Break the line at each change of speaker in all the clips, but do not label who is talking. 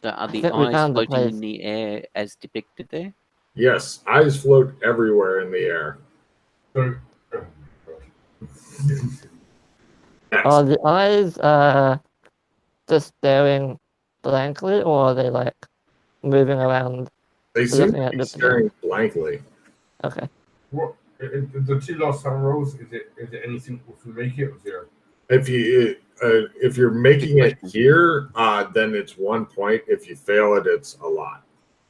Are
I
the
think we
eyes
found the
floating in
place.
the air as depicted there?
Yes, eyes float everywhere in the air.
So,
Are the eyes just staring blankly, or are they like moving around?
They seem
Looking
to
at
be
the
staring blankly.
Okay.
what the two last time rolls? Is it anything if we make it or 0?
If you're making it here, then it's 1 point. If you fail it, it's a lot.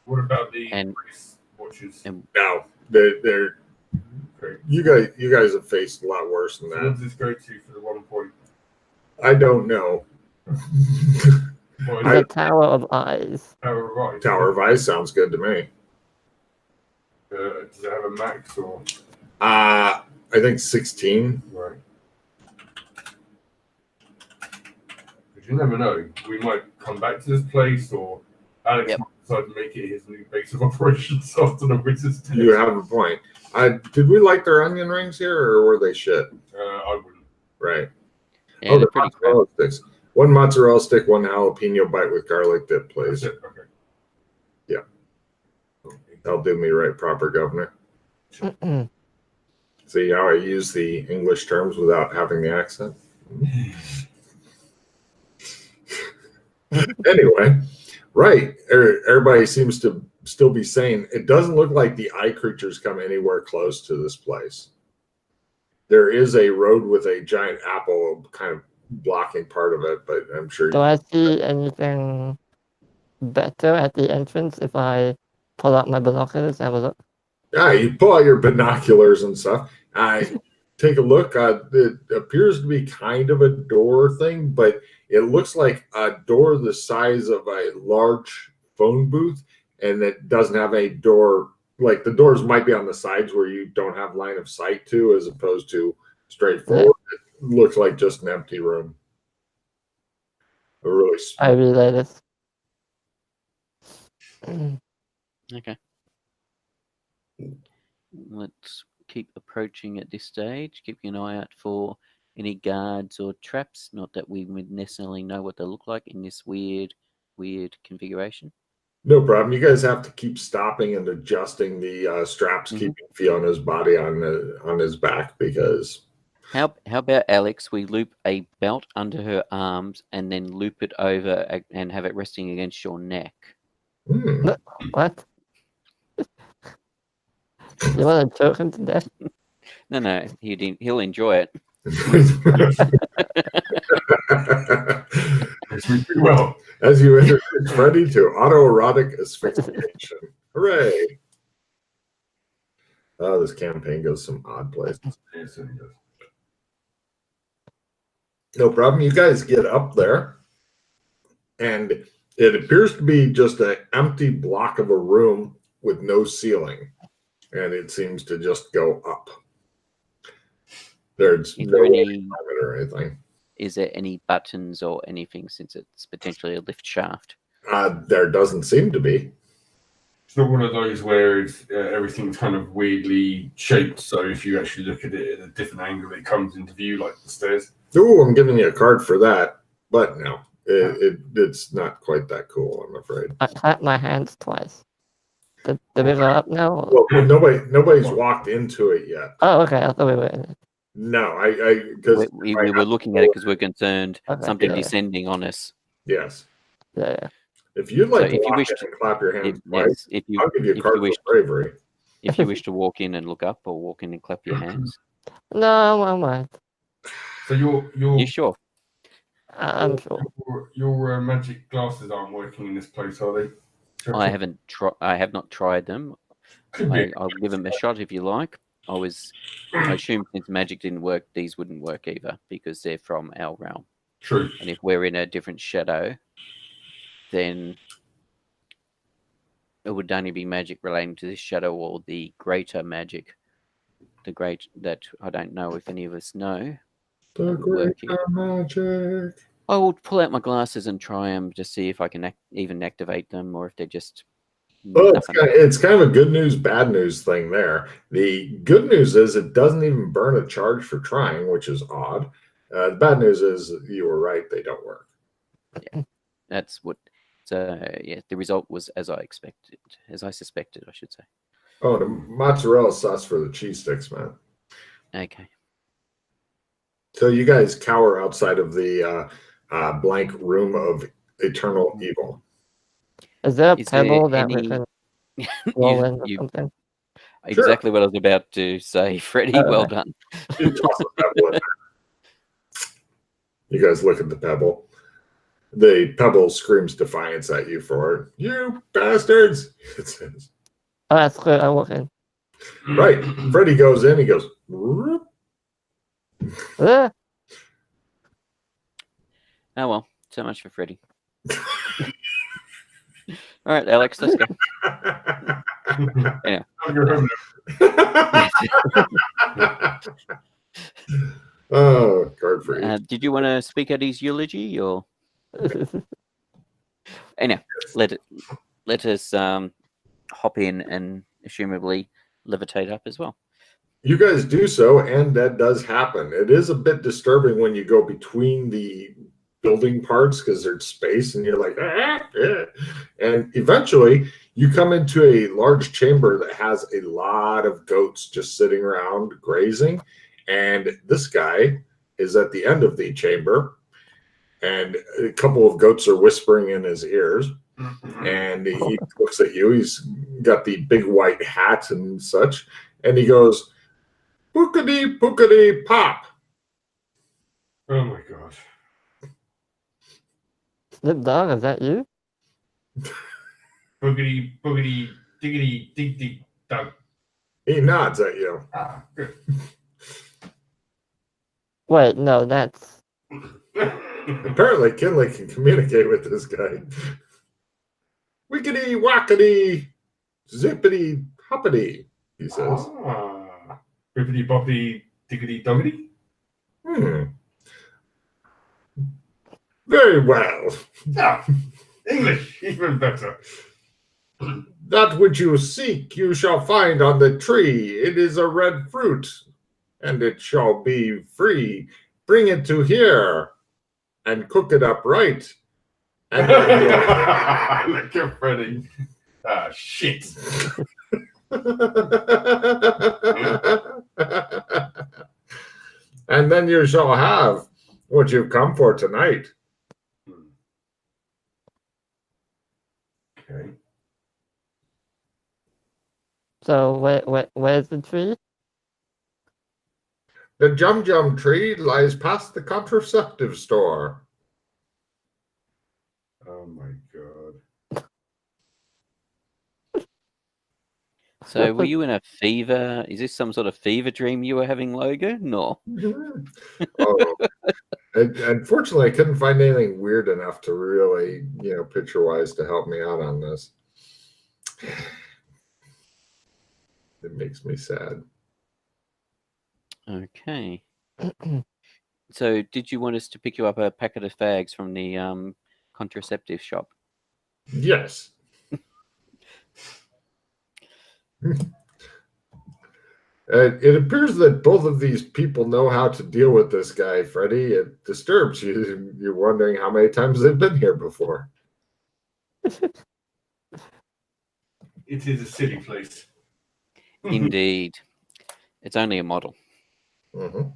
What about the
And-
race watchers?
Now, they're you guys have faced a lot worse than
So
that.
what does this go to for the 1 point?
I don't know.
What is
The
it?
Tower of Eyes.
Tower of Eyes.
Tower of Ice sounds good to me.
Does it have a max or?
I think 16.
Right. Because you never know. We might come back to this place, or Alex might decide to make it his new base of operations after the wizard's test.
You have a point. Did we like their onion rings here, or were they shit?
I wouldn't.
Right.
Yeah, they're pretty crap.
Mozzarella sticks. 1 mozzarella stick, 1 jalapeno bite with garlic dip, please.
That's it. Okay.
That'll do me right, proper governor. See how I use the English terms without having the accent? Anyway, right. Everybody seems to still be saying it doesn't look like the eye creatures come anywhere close to this place. There is a road with a giant apple kind of blocking part of it, but I'm sure.
Do I see anything better at the entrance if I pull out my binoculars and have a look?
Yeah, you pull out your binoculars and stuff. Take a look. It appears to be kind of a door thing, but it looks like a door the size of a large phone booth, and it doesn't have a door. Like the doors might be on the sides where you don't have line of sight to, as opposed to straightforward. It looks like just an empty room. A really small.
I relay this.
Okay. Let's keep approaching at this stage, keeping an eye out for any guards or traps. Not that we would necessarily know what they look like in this weird configuration.
No problem. You guys have to keep stopping and adjusting the straps, keeping Fiona's body on his back, because.
How about, Alex, we loop a belt under her arms and then loop it over and have it resting against your neck?
What? You want to choke him to death?
No, he'll enjoy it.
Well, as you introduce Freddy to autoerotic asphyxiation. Hooray! Oh, this campaign goes some odd places.
Yes, it does.
No problem. You guys get up there, and it appears to be just an empty block of a room with no ceiling, and it seems to just go up. There's no any or anything.
Is there any buttons or anything, since it's potentially a lift shaft?
There doesn't seem to be.
It's not one of those where everything's kind of weirdly shaped, so if you actually look at it at a different angle, it comes into view, like the stairs.
Oh, I'm giving you a card for that, but no, it's not quite that cool, I'm afraid.
I clapped my hands twice. Did we go up now?
Well, nobody's walked into it yet.
Oh, okay. I thought we were in it.
No, because
we were looking at it because we're concerned something
yeah.
descending on us.
Yes.
Yeah.
If you'd like
So
to walk in and clap your hands twice, I'll give you a card for bravery.
If you wish to walk in and look up, or walk in and clap your hands.
No, I'm right.
So
You sure?
I'm sure.
Your magic glasses aren't working in this place, are they?
I have not tried them. I'll give them a shot if you like. I assume since magic didn't work, these wouldn't work either, because they're from our realm.
True.
And if we're in a different shadow, then it would only be magic relating to this shadow or the greater magic. The great that I don't know if any of us know.
The greater magic.
I will pull out my glasses and try them to see if I can even activate them, or if they're just.
Well, it's kind of a good news, bad news thing there. The good news is it doesn't even burn a charge for trying, which is odd. The bad news is you were right; they don't work.
Yeah, that's what So yeah, the result was as I expected, as I suspected, I should say.
Oh, the mozzarella sauce for the cheese sticks, man.
Okay.
So you guys cower outside of the blank room of eternal evil.
Is there a
Is there
pebble that we
any?
can roll in or
you
something?
exactly what I was about to say, Freddie. Well done.
You toss a pebble in there. You guys look at the pebble. The pebble screams defiance at you for it. You bastards! It says.
Oh, that's good. I walk in.
Right. Freddie goes in. He goes. Whoop.
Ah,
Oh well, so much for Freddie. All right, Alex, let's go. Yeah.
I'll go home
Oh, card for each.
Did you want to speak at his eulogy, or anyhow? Let us hop in and assumably levitate up as well.
You guys do so, and that does happen. It is a bit disturbing when you go between the building parts because there's space, and you're like, and eventually you come into a large chamber that has a lot of goats just sitting around grazing, and this guy is at the end of the chamber, and a couple of goats are whispering in his ears. And he looks at you. He's got the big white hat and such, and he goes, "Bookity bookity pop."
Oh my god.
Snip Dog, is that you?
Boogity, boogity, diggity, dig, dig, dug.
He nods at you.
Ah, good.
Wait, no, that's
Apparently, Kinley can communicate with this guy. Wickety wackety, zippity hoppity, he says.
Ah, bippity boppity, diggity doggity.
Very well.
Ah, English, even better.
That which you seek you shall find on the tree. It is a red fruit, and it shall be free. Bring it to here, and cook it up right. And
Look at Freddie. Ah, shit.
And then you shall have what you've come for tonight.
Okay.
so. Where's the tree?
The Jum Jum tree lies past the contraceptive store.
Oh my god.
So, were you in a fever? Is this some sort of fever dream you were having, Logan? No.
Oh, unfortunately, I couldn't find anything weird enough to really, picture-wise to help me out on this. It makes me sad.
Okay. So, did you want us to pick you up a packet of fags from the contraceptive shop?
Yes. It appears that both of these people know how to deal with this guy, Freddie. It disturbs you. You're wondering how many times they've been here before.
It is a silly place.
Indeed. It's only a model.
Mm-hmm.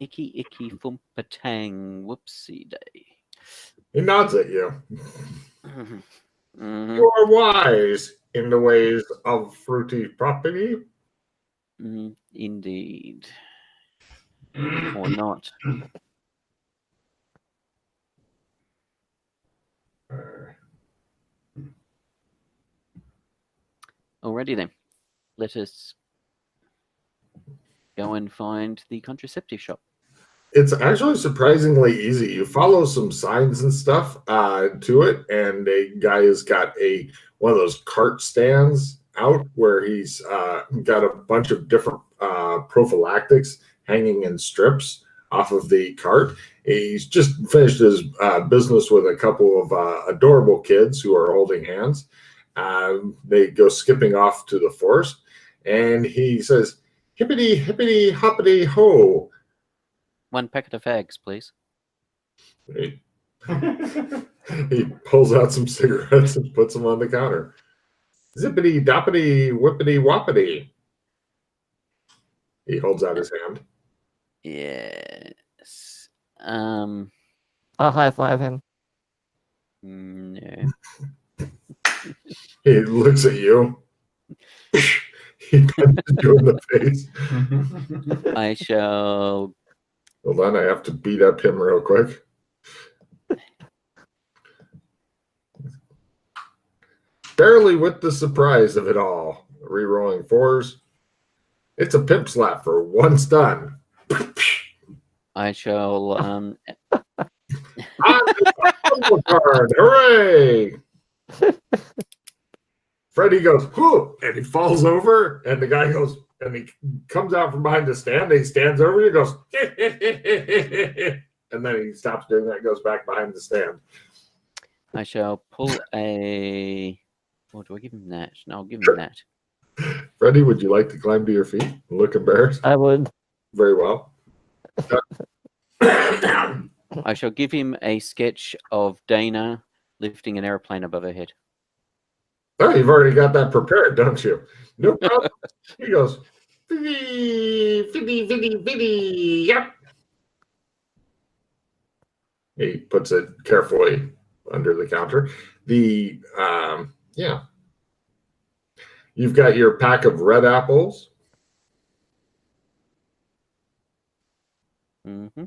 Icky, icky, fumpatang, whoopsie day.
He nods at you.
Mhm.
You are wise in the ways of fruity property.
Indeed. Or not. Alrighty then. Let us go and find the contraceptive shop.
It's actually surprisingly easy. You follow some signs and stuff to it, and a guy has got one of those cart stands out where he's got a bunch of different prophylactics hanging in strips off of the cart. He's just finished his business with a couple of adorable kids who are holding hands. They go skipping off to the forest, and he says, "Hippity, hippity, hoppity, ho."
1 packet of fags, please.
He pulls out some cigarettes and puts them on the counter. Zippity doppity whippity woppity. He holds out his hand.
Yes.
I'll high five him.
No.
He looks at you. He punches you in the face.
I shall.
Hold on, I have to beat up him real quick. Barely with the surprise of it all. Rerolling 4s. It's a pimp slap for 1 stun.
I shall.
On the card. Hooray! Freddy goes, whoo, and he falls over, and the guy goes, and he comes out from behind the stand, and he stands over you, and goes, and then he stops doing that and goes back behind the stand.
I shall pull a. Or do I give him that? No, I'll give him that.
Freddy, would you like to climb to your feet and look embarrassed?
I would.
Very well.
I shall give him a sketch of Dana lifting an airplane above her head.
Oh, you've already got that prepared, don't you? No problem. He goes, fiddy, fiddy, fiddy, fiddy, yep. He puts it carefully under the counter. Yeah. You've got your pack of red apples.
Mm-hmm.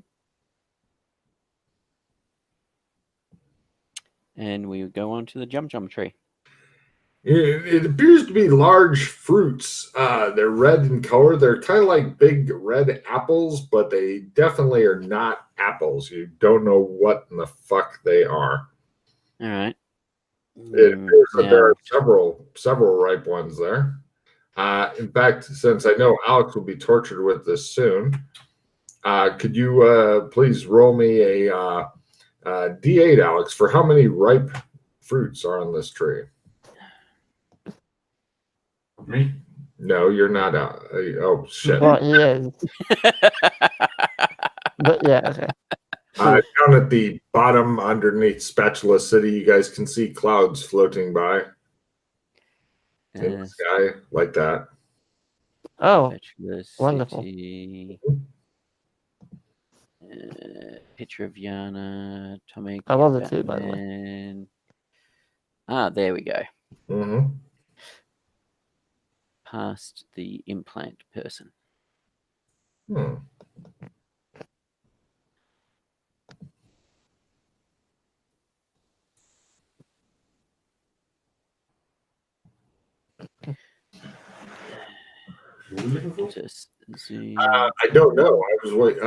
And we go on to the Jum Jum tree.
It appears to be large fruits. They're red in color. They're kind of like big red apples, but they definitely are not apples. You don't know what in the fuck they are.
All right.
It appears that there are several ripe ones there. In fact, since I know Alex will be tortured with this soon, could you please roll me a D8, Alex, for how many ripe fruits are on this tree?
Me?
No, you're not. Oh, shit.
Well, he is. But yeah, okay.
Down at the bottom underneath Spatula City, you guys can see clouds floating by in the sky like that.
Oh,
Spatula
wonderful.
City. Picture of Yana, Atomic.
I love it too, by the way.
Batman. Ah, there we go.
Mm-hmm.
Past the implant person.
Hmm.
Just zoom.
I don't know. I was waiting.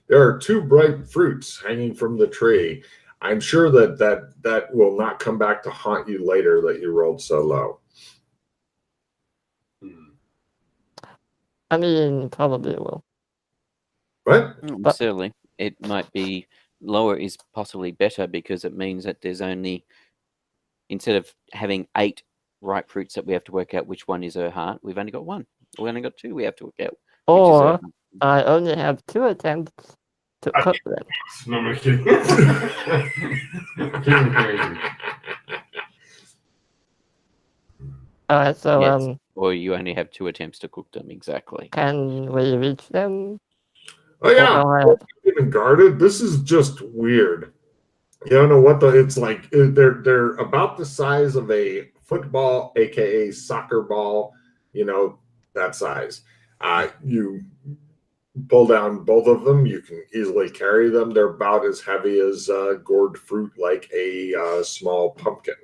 There are 2 bright fruits hanging from the tree. I'm sure that will not come back to haunt you later that you rolled so low.
I mean, probably it will.
What?
But-
Certainly, it might be lower is possibly better because it means that there's only, instead of having 8 ripe fruits that we have to work out which one is her heart, we've only got 1. We only got 2 we have to work out.
Or I only have 2 attempts to cook them.
No, I'm kidding.
Alright, so
Yes. Or you only have 2 attempts to cook them, exactly.
can we reach them?
Oh yeah,
Or
even guarded. This is just weird. You don't know what it's like. They're about the size of a football, aka soccer ball. You know, that size. You pull down both of them. You can easily carry them. They're about as heavy as gourd fruit, like a small pumpkin.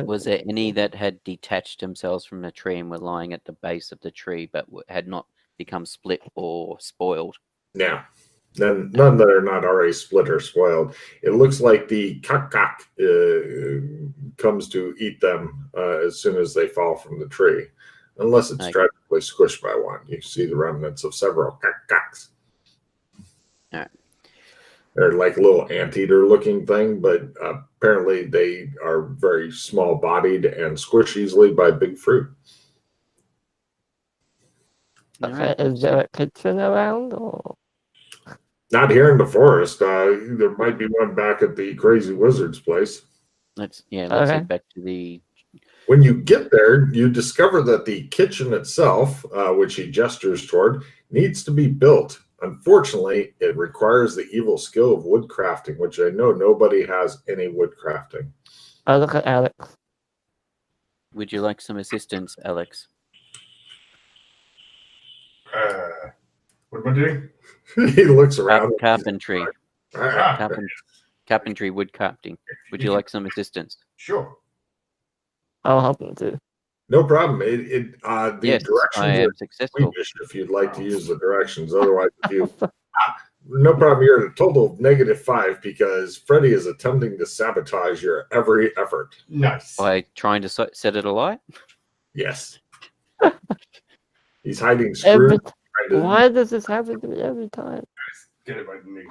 Was there any that had detached themselves from the tree and were lying at the base of the tree but had not become split or spoiled?
Yeah. None that are not already split or spoiled. It looks like the kakak comes to eat them as soon as they fall from the tree. Unless it's tragically squished by one. You see the remnants of several kakaks.
All right.
They're like a little anteater looking thing, but apparently they are very small bodied and squish easily by big fruit.
okay, is there a kitchen around? Or
Not here in the forest. There might be one back at the Crazy Wizard's place.
Let's
Okay.
head back to the.
When you get there, you discover that the kitchen itself, which he gestures toward, needs to be built. Unfortunately, it requires the evil skill of wood crafting, which I know nobody has any wood crafting.
I look at Alex.
Would you like some assistance, Alex?
What am I doing?
He looks around.
Carpentry.
Ah,
Carpentry, wood crafting. Would you like some assistance?
Sure.
I'll help him too.
no problem. The
Yes,
directions
I am
are
successful.
Swedish if you'd like to use the directions. Otherwise, if you no problem. You're at a total of -5 because Freddy is attempting to sabotage your every effort.
Nice.
By trying to set it alight?
Yes. He's hiding screws.
Why does this happen to me every time?
Get it by the knee.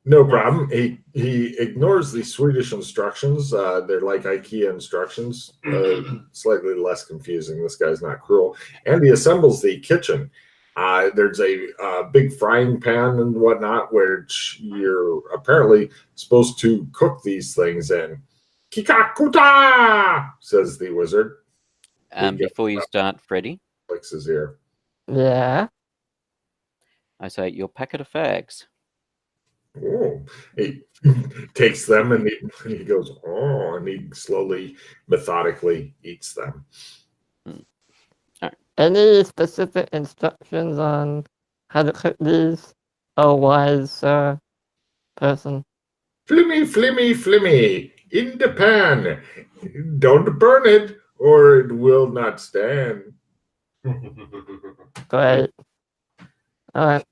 No problem. He ignores the Swedish instructions. They're like IKEA instructions, slightly less confusing. This guy's not cruel. And he assembles the kitchen. There's a big frying pan and whatnot, which you're apparently supposed to cook these things in. Kikakuta, says the wizard.
Before you start, Freddy,
Flicks his ear.
Yeah.
I say your packet of fags.
Oh, he takes them and he goes, oh, and he slowly, methodically eats them.
Any specific instructions on how to cook these? A wise person.
Flimmy, flimmy, flimmy, in the pan. Don't burn it, or it will not stand.
Great. Alright.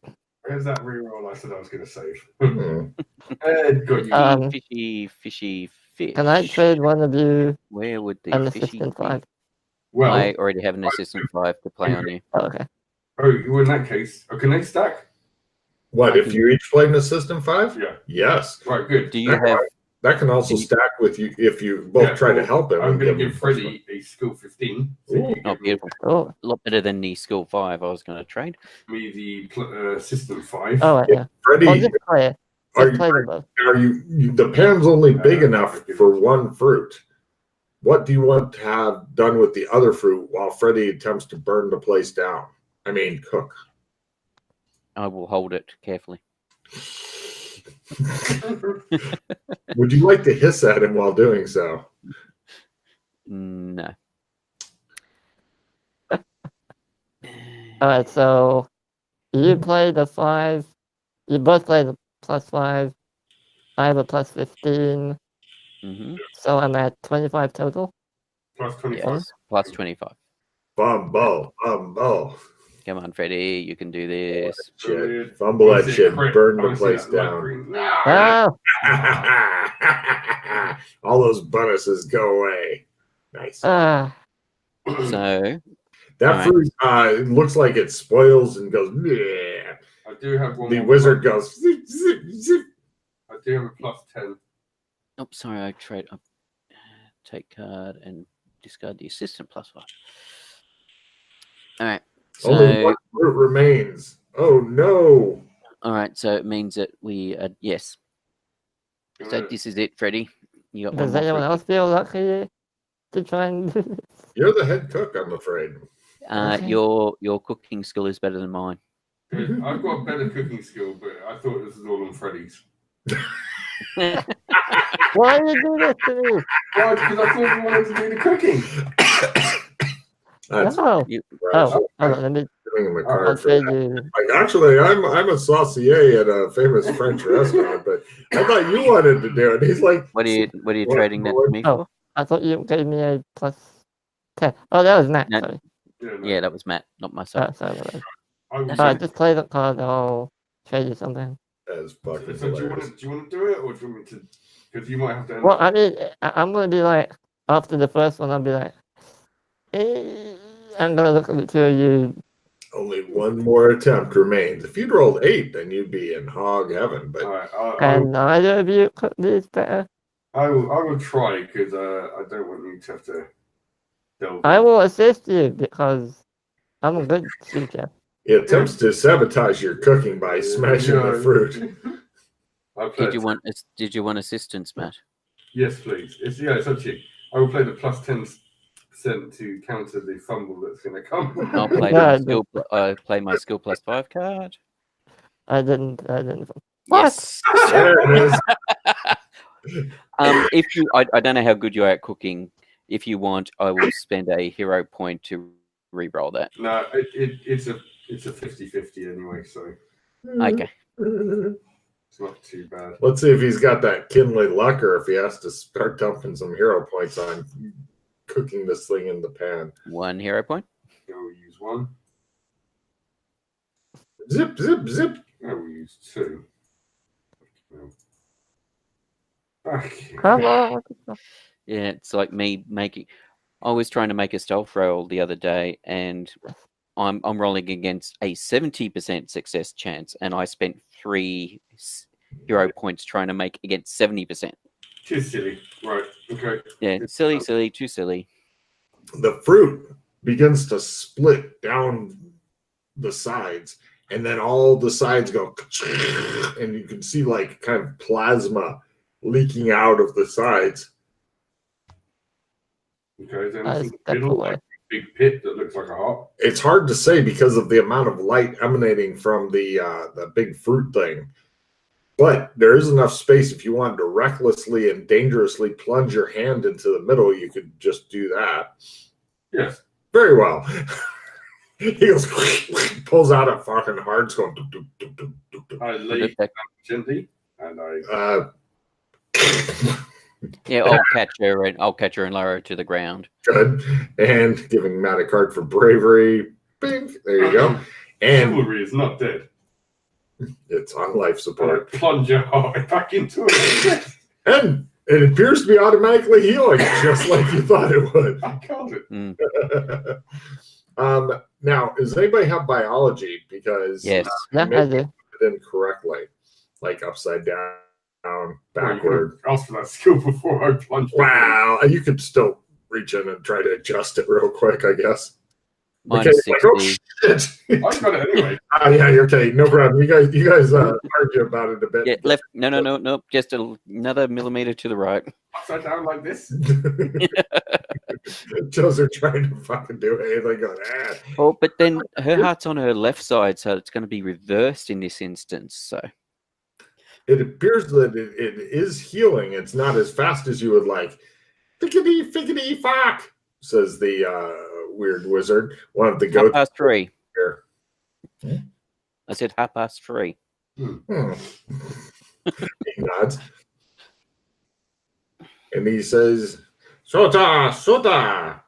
Where's that reroll I said I was going to save?
Hmm.
Got you.
Fishy fish.
Can I trade one of you
Where would the
an
fishy
assistant
be?
5?
Well,
I already have an assistant 5 to play on you.
Oh, okay.
oh, in that case, can they stack?
What,
I
if
can-
you each play an assistant 5?
Yeah.
Yes.
Right, good.
Do you have?
That can also
Can you-
stack with you if you both try to help him.
I'm
and
going to
him
give
plus
Freddy a skill 15. So
Ooh.
you
Oh,
give
beautiful.
Oh,
A lot better than the skill 5 I was going to trade.
me the system 5.
oh right, yeah.
Freddie,
I'll just play it.
are
Just play them both.
the pan's only big enough for one fruit. What do you want to have done with the other fruit while Freddy attempts to burn the place down? I mean, cook.
I will hold it carefully.
Would you like to hiss at him while doing so?
No.
Alright, so you play the 5. You both play the +5. I have a +15.
Mm-hmm.
So I'm at 25 total.
Plus 25.
Yes. Plus 25.
Fumble.
Come on, Freddy. You can do this.
Shit. Fumble that shit. Burn the place down.
Oh,
All those bonuses go away. Nice.
So,
That fruit looks like it spoils and goes. Bleh.
I do have one
The
more
wizard
plus-
goes. Zip, zip, zip.
I do have a plus 10.
oh, sorry, I trade. Take card and discard the assistant +5. All right.
Only
So,
one fruit remains. Oh no.
all right. So it means that we yes. So this is it, Freddy. You got one
does
more
anyone
fruit.
else feel lucky to try and do this?
You're the head cook, I'm afraid.
Okay.
Your cooking skill is better than mine.
Good. I've got a better cooking skill, but I thought this was all on Freddy's.
Why did you do this to me?
Why? Because I thought you wanted to do the cooking.
That's
Oh,
gross.
hold on, let me.
Giving him a
I'll
card for
trade
that.
you.
Like, actually, I'm a saucier at a famous French restaurant, but I thought you wanted to do it. He's like,
what are you
What-
trading that to me
Oh.
for?
I thought you gave me a +10. Oh, that was Matt.
No.
Sorry.
Yeah, that was Matt, not myself.
Sorry about that.
I will
Alright, just play the card. I'll trade you something.
As fucking
So do you
hilarious.
want to do it, or do you want me to? Because you might have to. End
Well,
up-
I mean, I'm gonna be like after the first one. I'll be like, I'm gonna look at the two of you.
Only one more attempt remains. If you'd rolled 8, then you'd be in hog heaven. But
All right,
Can either of you cook these better?
I will try because I don't want you to have to delve.
I will assist you because I'm a good sous chef.
He attempts to sabotage your cooking by smashing the fruit.
Did you want assistance, Matt?
Yes, please. It's up to you. I will play the plus 10% to counter the fumble that's going to come.
I'll play play my skill plus 5 card.
I didn't.
Yes.
There it is.
If you, I don't know how good you are at cooking. If you want, I will spend a hero point to re-roll that.
No, it's a 50-50 anyway, so
Okay.
it's not too bad.
Let's see if he's got that kindly luck or if he has to start dumping some hero points on cooking this thing in the pan.
1 hero point.
I will use 1.
Zip, zip, zip.
I will use 2. Okay.
Come on.
Yeah, it's like me I was trying to make a stealth roll the other day, and I'm rolling against a 70% success chance, and I spent 3 hero points trying to make against 70%.
Too silly. Right. Okay.
Yeah, silly, too silly.
The fruit begins to split down the sides, and then all the sides go, and you can see like kind of plasma leaking out of the sides.
Okay, then it's in the middle, like a big pit that looks like a heart.
It's hard to say because of the amount of light emanating from the big fruit thing. But there is enough space if you wanted to recklessly and dangerously plunge your hand into the middle, you could just do that.
Yes.
Very well. He goes, pulls out a fucking hard, going.
I lay down gently, and I.
Yeah, I'll catch her and lower her to the ground.
Good. And giving Matt a card for bravery. Bing. There you go. And
chivalry is not dead.
It's on life support.
And I plunge your heart back into it.
And it appears to be automatically healing, just like you thought it would.
I called it.
Now, does anybody have biology? Because
yes,
I do.
It incorrectly, like upside down, backward.
Well, ask for that skill before I plunge.
Wow, you could still reach in and try to adjust it real quick, I guess.
Minus 60.
Like, oh, shit.
I got it anyway.
Yeah, you're okay. No problem. You guys argue about it a bit.
Yeah, left. No. Just another millimeter to the right.
Upside down like this.
Joes are trying to fucking do anything. Going,
Oh, but then her heart's on her left side, so it's going to be reversed in this instance. So
it appears that it is healing. It's not as fast as you would like. Fickety, fickety, fuck, says the weird wizard. One of the goats.
3:30.
Here.
I said 3:30.
He nods. And he says, Sota, Sota,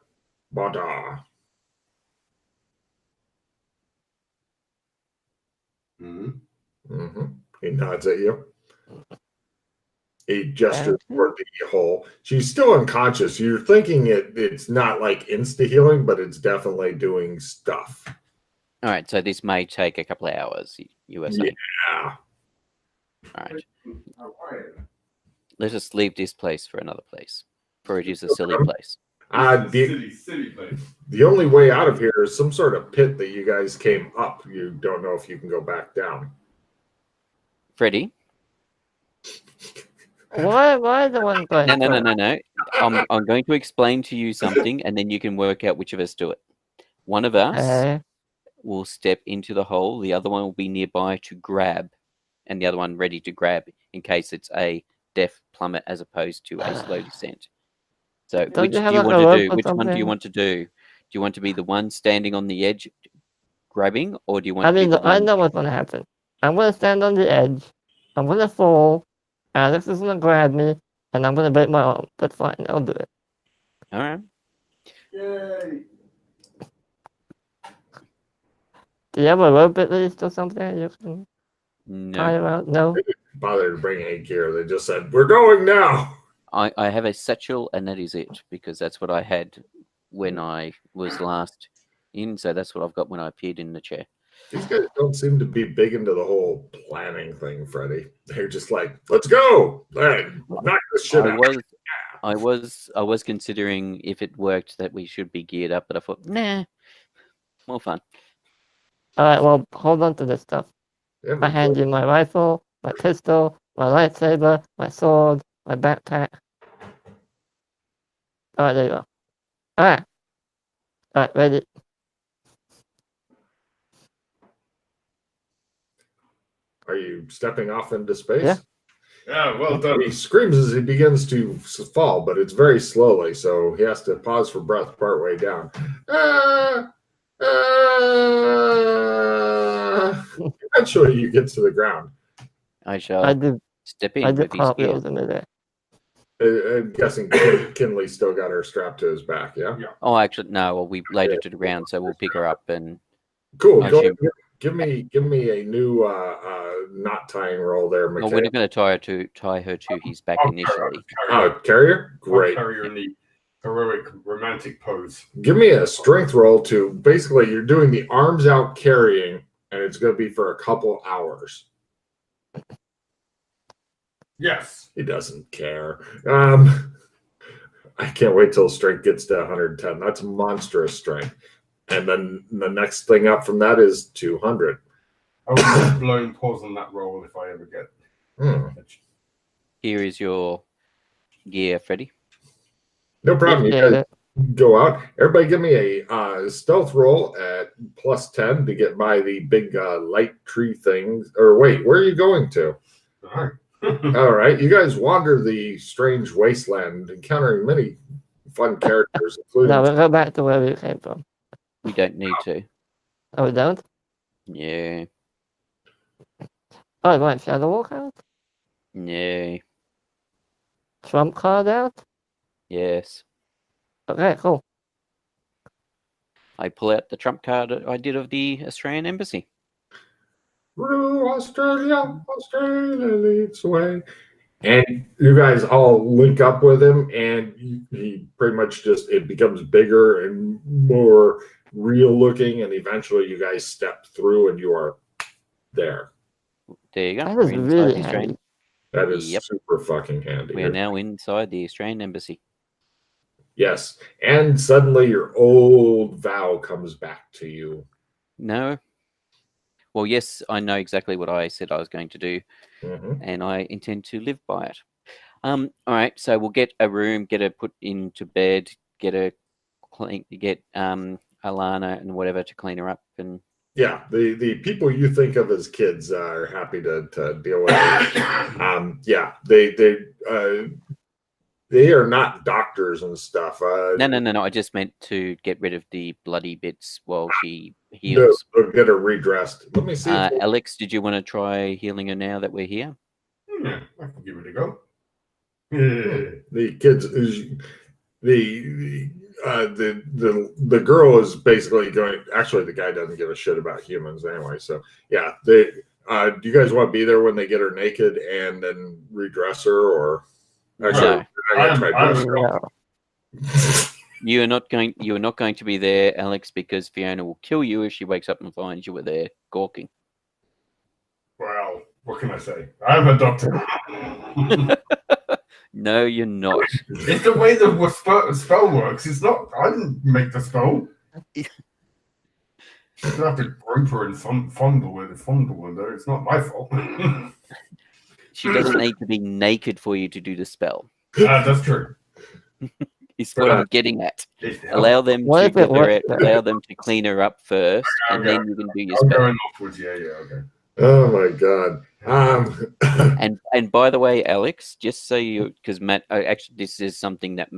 Bada. He nods at you. He gestures toward the hole. She's still unconscious. You're thinking it's not like insta-healing, but it's definitely doing stuff.
All right, so this may take a couple of hours, you were saying.
Yeah.
All right. Let us leave this place for another place, for it is a silly place.
Silly place.
The only way out of here is some sort of pit that you guys came up. You don't know if you can go back down.
Freddie?
Why the one going?
No. I'm going to explain to you something, and then you can work out which of us do it. One of us will step into the hole. The other one will be nearby to grab, and the other one ready to grab in case it's a deft plummet as opposed to a slow descent. So which do you want to do? Which one do you want to do? Do you want to be the one standing on the edge grabbing, or do you want
I know what's going to happen. I'm going to stand on the edge. I'm going to fall. Alex is going to grab me, and I'm going to break my arm. That's fine. I'll do it.
All right.
Yay.
Do you have a rope at least or something? You can tie around? No.
They didn't bother to bring any gear. They just said, "We're going now."
I have a satchel, and that is it, because that's what I had when I was last in. So that's what I've got when I appeared in the chair.
These guys don't seem to be big into the whole planning thing, Freddie. They're just like, "Let's go! Hey, knock this shit out."
I was considering if it worked that we should be geared up, but I thought, nah, more fun.
Alright, well, hold on to this stuff.
Yeah,
I hand you my rifle, my pistol, my lightsaber, my sword, my backpack. Alright, there you go. Alright. Alright, ready.
Are you stepping off into space?
Yeah.
Yeah, well done.
He screams as he begins to fall, but it's very slowly, so he has to pause for breath partway down. Eventually, you get to the ground.
I shall
I did
step
I
in
did
with his gear.
cartwheels into there.
I'm guessing Kinley still got her strapped to his back, yeah?
Oh, actually, no. Well, we laid her to the ground, so we'll pick her up and.
Cool.
I
Go
assume-
ahead, give me a new knot tying roll there,
No,
McKay.
we're not going to tie her to his back initially.
Carrier?
I'll
Great.
carry her in the heroic romantic pose.
Give me a strength roll to basically you're doing the arms out carrying, and it's going to be for a couple hours.
Yes.
He doesn't care. I can't wait till strength gets to 110. That's monstrous strength. And then the next thing up from that is 200.
I will be blowing pause on that roll if I ever get.
Here is your gear, Freddy.
No problem. You guys go out. Everybody give me a stealth roll at +10 to get by the big light tree things. Or wait, where are you going to?
All right.
All right. You guys wander the strange wasteland, encountering many fun characters, including...
No, we'll go back to where we came from.
We don't need to.
Oh, we don't?
Yeah.
Oh, right, Shadow Walk out?
No.
Trump card out?
Yes.
Okay, cool.
I pull out the trump card I did of the Australian Embassy.
Through Australia, Australia leads the way. And you guys all link up with him, and he pretty much just, it becomes bigger and more real looking, and eventually you guys step through and you are there.
There you go.
That was
We're inside
really
the Australian.
handy.
That is
Yep.
super fucking handy.
We are now inside the Australian Embassy.
Yes. And suddenly your old vow comes back to you.
No. Well, yes, I know exactly what I said I was going to do, and I intend to live by it. All right, so we'll get a room, get her put into bed, get her clean, get Alana and whatever to clean her up, and
yeah, the people you think of as kids are happy to deal with it. Yeah, they are not doctors and stuff.
No. I just meant to get rid of the bloody bits while she heals.
No, get her redressed. Let me see.
Alex, did you want to try healing her now that we're here?
Yeah, I can give it a go.
The kids, the girl is basically going. Actually, the guy doesn't give a shit about humans anyway. So yeah, do you guys want to be there when they get her naked and then redress her, or actually?
No. You are not going to be there, Alex, because Fiona will kill you if she wakes up and finds you were there gawking.
Well, what can I say? I'm a doctor.
No, you're not.
It's the way the spell works. It's not. I didn't make the spell. You don't have to grope her and fondle with her. It's not my fault.
She doesn't need to be naked for you to do the spell.
That's true.
Is what I'm getting at. Allow them to clean her up first, and then you can do your spell.
Going off yeah, okay.
Oh my god.
And by the way, Alex, just so you, because Matt, actually, this is something that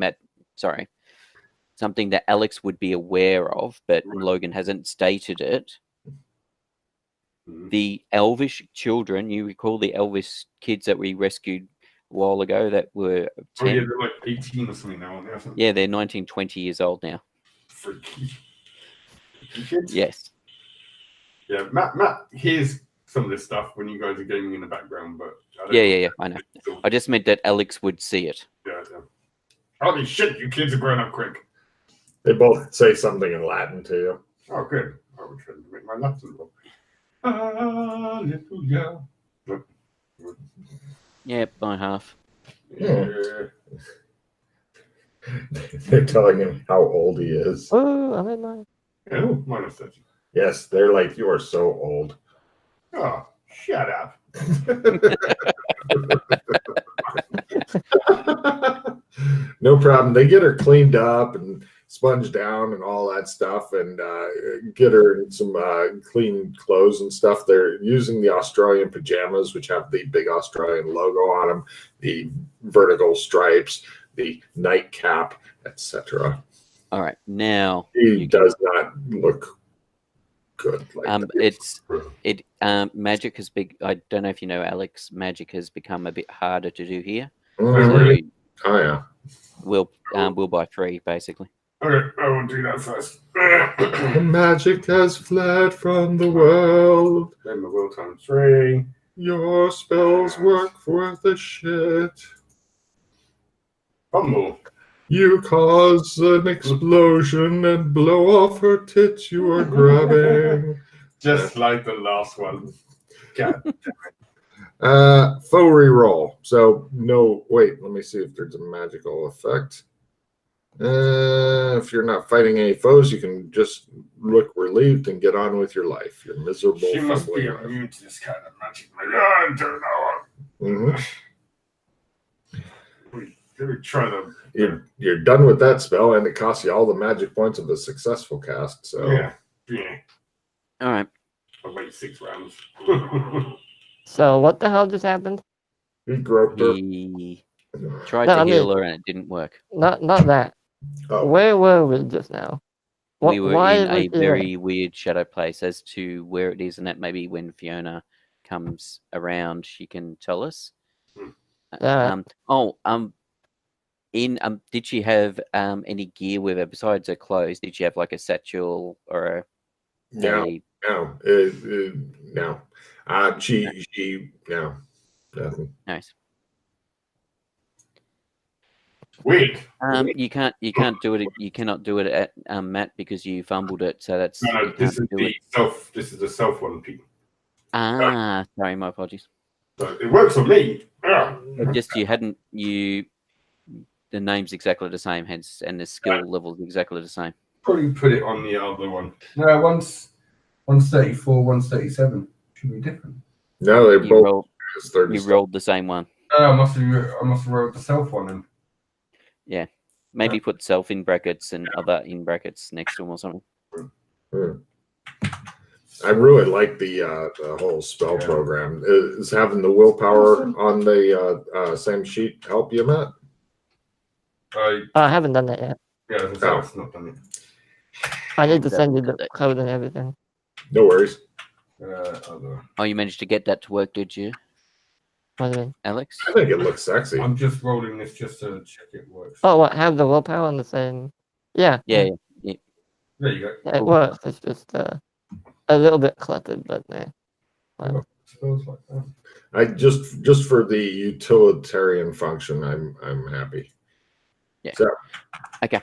something that Alex would be aware of, but Logan hasn't stated it. The Elvish children, you recall the Elvish kids that we rescued a while ago that were 10?
Oh, yeah, they're like 18 or something now.
Yeah, they're 19, 20 years old now.
Freaky kids?
Yes.
Yeah, Matt hears some of this stuff when you guys are gaming in the background, but...
Yeah, I know. I just meant that Alex would see it.
Yeah. Holy shit, you kids are growing up quick.
They both say something in Latin to you.
Oh, good. I was trying to make my Latin roll. Hallelujah.
Yeah, by half.
Yeah.
They're telling him how old he is.
Oh, I'm in mine.
Yeah, minus 30.
Yes, they're like, you are so old.
Oh, shut up.
No problem. They get her cleaned up and sponged down and all that stuff, and get her in some clean clothes and stuff. They're using the Australian pajamas, which have the big Australian logo on them, the vertical stripes, the nightcap, etc.
All right, now
He does not look good. Like
magic has big. I don't know if you know, Alex. Magic has become a bit harder to do here.
Really? Oh yeah.
We'll buy 3 basically.
Okay, I will do that first.
The magic has fled from the world.
Then the will times 3.
Your spells work for the shit.
Fumble.
You cause an explosion and blow off her tits you are grabbing.
Just like the last one. God.
Faux reroll. So no, wait. Let me see if there's a magical effect. If you're not fighting any foes, you can just look relieved and get on with your life. Your miserable.
She must be immune to this kind of magic. I don't know. Let me try them.
You're done with that spell, and it costs you all the magic points of a successful cast. So
yeah.
All right.
I'll wait 6 rounds.
So what the hell just happened?
he groped her.
He tried to heal her and it didn't work.
Not that.
Oh.
Where were we just now?
We were
why
in
was
a
he
very weird shadow place. As to where it is, and that maybe when Fiona comes around, she can tell us. Did she have any gear with her besides her clothes? Did she have like a satchel or a?
No. No, nothing.
Nice.
Weird.
You can't do it. You cannot do it at Matt because you fumbled it. So that's
No, this is the self one, Pete.
Sorry, my apologies.
So it works for me.
Just the name's exactly the same, hence, and the skill level's exactly the same.
Probably put it on the other one. No, one's 134, 137. Should be different.
No, they both.
You rolled the same one.
I must have rolled the self one then.
Yeah, maybe put self in brackets and other in brackets next to them or something.
I really like the whole spell program. Is having the willpower on the same sheet help you, Matt?
I haven't done that yet.
Yeah, it's not done yet.
I need to send you the code and everything.
No worries.
Oh, you managed to get that to work, did you?
What do you mean?
Alex?
I think it looks sexy.
I'm just rolling this just to check it works.
Oh, what? Have the willpower on the same? Yeah.
Yeah.
There you go.
Yeah, it works. It's just a little bit cluttered, but yeah.
Spells like that.
I just for the utilitarian function, I'm happy.
Yeah.
So,
okay.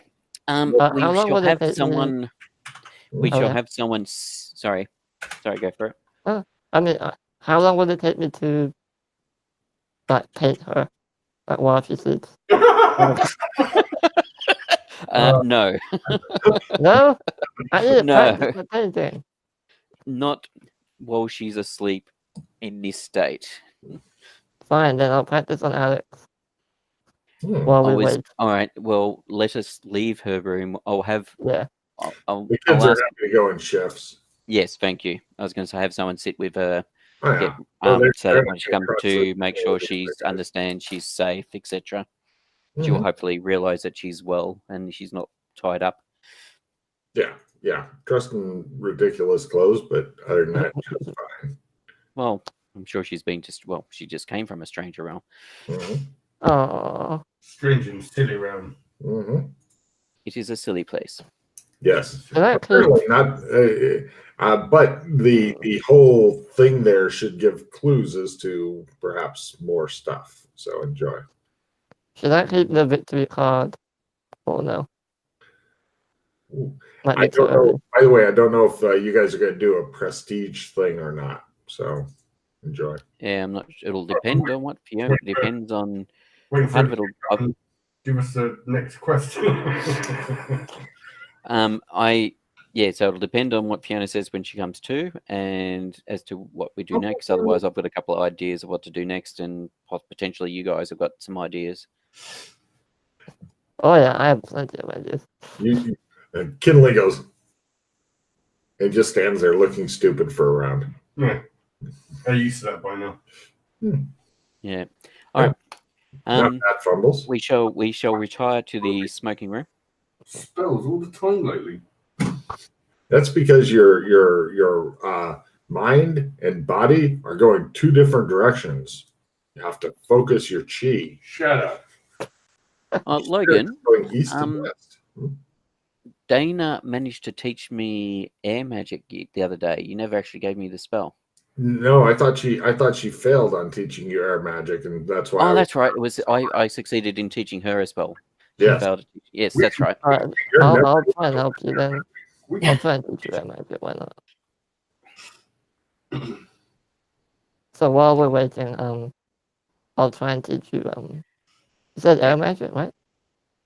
We
how long
shall
would it
have
take
someone.
me-
We shall have someone. Sorry, go for it.
I mean, how long would it take me to like paint her, like while she sleeps?
No.
No, I need to
No.
practice my painting.
Not while she's asleep in this state.
Fine, then I'll practice on Alex while we wait.
All right. Well, let us leave her room. I'll have.
Yeah.
the kids are happy to go in shifts.
Yes, thank you. I was going to say have someone sit with her.
Oh, yeah.
So that when she comes to, make sure she understands she's safe, etc. She'll hopefully realize that she's well and she's not tied up.
Yeah. Dressed in ridiculous clothes, but other than that, she's fine.
Well, I'm sure she's been she just came from a stranger realm.
Oh.
Strange and silly realm.
It is a silly place.
Yes.
Apparently
not. But the whole thing there should give clues as to perhaps more stuff. So enjoy.
Should I keep the victory card or no?
I don't know. By the way, I don't know if you guys are going to do a prestige thing or not. So enjoy.
Yeah, I'm not. It'll depend on what Fiona. Depends on.
Wait
Part of it'll.
Give us the next question.
Yeah, so it'll depend on what Fiona says when she comes to, and as to what we do next. Otherwise, I've got a couple of ideas of what to do next, and potentially you guys have got some ideas.
Oh yeah, I have plenty of ideas.
And Kinley goes and just stands there looking stupid for a round.
Yeah. I'm used to that by now.
Yeah. All right.
Not bad fumbles.
We shall retire to the smoking room.
Spells all the time lately.
That's because your mind and body are going two different directions. You have to focus your chi.
Shut up.
Logan,
Going east and west.
Dana managed to teach me air magic the other day. You never actually gave me the spell.
No, I thought she failed on teaching you air magic, and that's why.
Oh, that's right. It was I succeeded in teaching her a spell.
Yes.
Yes, that's right.
All right, I'll try and help you then. I'll try and teach you that magic. Why not? So while we're waiting, I'll try and teach you. You said air magic, right?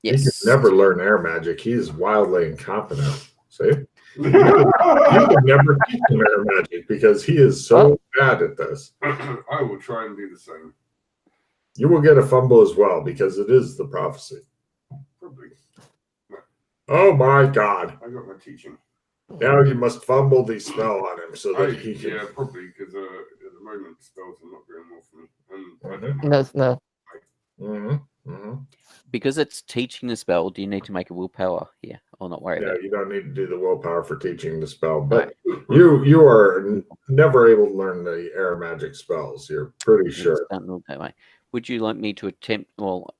Yes.
He can never learn air magic. He's wildly incompetent. See? You can never teach him air magic because he is so bad at this.
I will try and do the same.
You will get a fumble as well because it is the prophecy.
Probably.
Oh my God.
I got my teaching.
Now you must fumble the spell on him so that he can.
Yeah, probably because at the moment spells are not going well for me. And
No.
Because it's teaching the spell, do you need to make a willpower here or not worry about it?
You don't need to do the willpower for teaching the spell, but you are never able to learn the air magic spells. You're pretty sure.
Don't look that way. Would you like me to attempt? Well,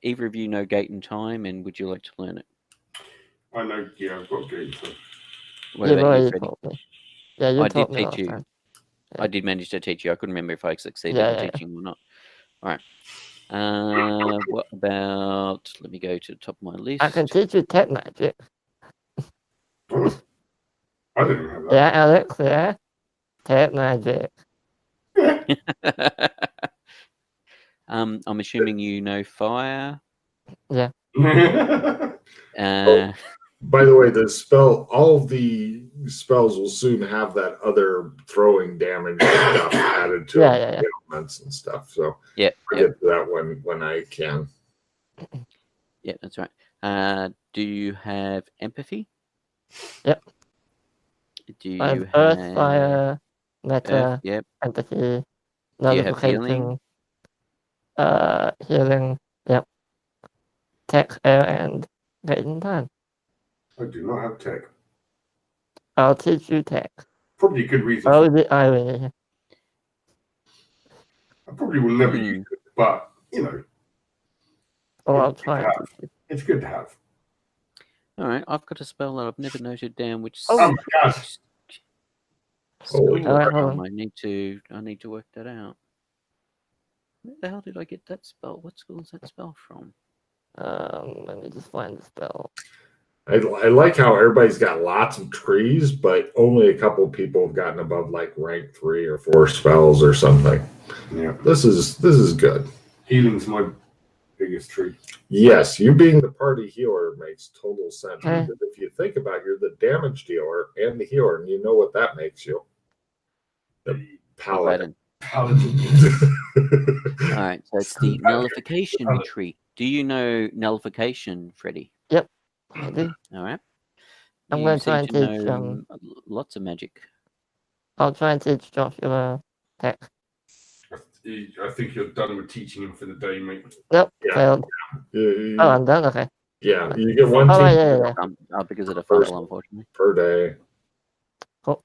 either of you know gate and time, and would you like to learn it?
I know. Yeah, I've got gate. So.
What about you, Freddie?
Told me. Yeah, you
I
taught
did
me
teach you.
time. Yeah.
I did manage to teach you. I couldn't remember if I succeeded in teaching or not. All right. What about? Let me go to the top of my list.
I can teach you tech magic.
I didn't have that.
Yeah, Alex. Yeah, tech magic.
I'm assuming you know fire.
Yeah.
By the way, all the spells will soon have that other throwing damage stuff added to them, elements and stuff. So
I'll
get to that when I can.
Yeah, that's right. Do you have empathy?
Yep.
Do you
have
have
earth, fire, meta,
Yep.
empathy,
Do you have
nullification, healing, yep. Tech, air, and gate in time.
I do not have tech.
I'll teach you tech.
Probably a good reason.
Oh, the irony.
I probably will never use it, but you know.
Oh, I'll try.
It's good to have.
All right, I've got a spell that I've never noted down. Which
oh my gosh!
I need to work that out. Where the hell did I get that spell? What school is that spell from?
Let me just find the spell.
I like how everybody's got lots of trees, but only a couple of people have gotten above like rank 3 or 4 spells or something.
Yeah,
this is good.
Healing's my biggest tree.
Yes, you being the party healer makes total sense. Because if you think about it, you're the damage dealer and the healer, and you know what that makes you. The paladin.
All right, so it's the nullification tree. Do you know nullification, Freddie?
Yep, I do.
All right.
I'm going to try and teach
lots of magic.
I'll try and teach Joshua tech.
I think you're done with teaching him for the day, mate.
Yep, failed. Oh, I'm done. Okay.
Yeah, you get one
because of the fumble, unfortunately.
Per day.
Cool.